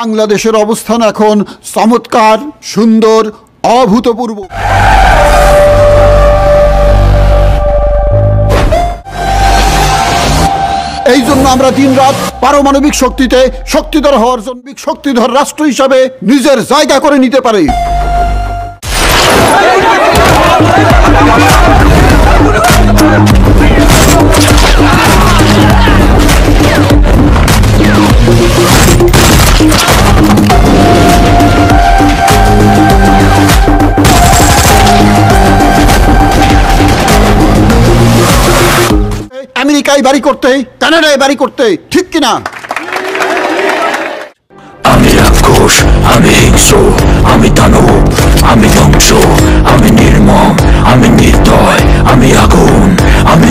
বাংলাদেশের অবস্থান এখন চমৎকার, সুন্দর, অভূতপূর্ব। এই জন্য আমরা দিনরাত পারমাণবিক শক্তিতে শক্তিধর হওয়ার জন্য শক্তিধর রাষ্ট্র হিসাবে নিজের জায়গা করে নিতে পারি। আমেরিকায় বাড়ি করতে, কানাডায় বাড়ি করতে, ঠিক কিনা? আমি রাক্ষস, আমি হিংস্র, আমি দানব, আমি ধ্বংস, আমি নির্মম, আমি নির্দয়, আমি আগুন, আমি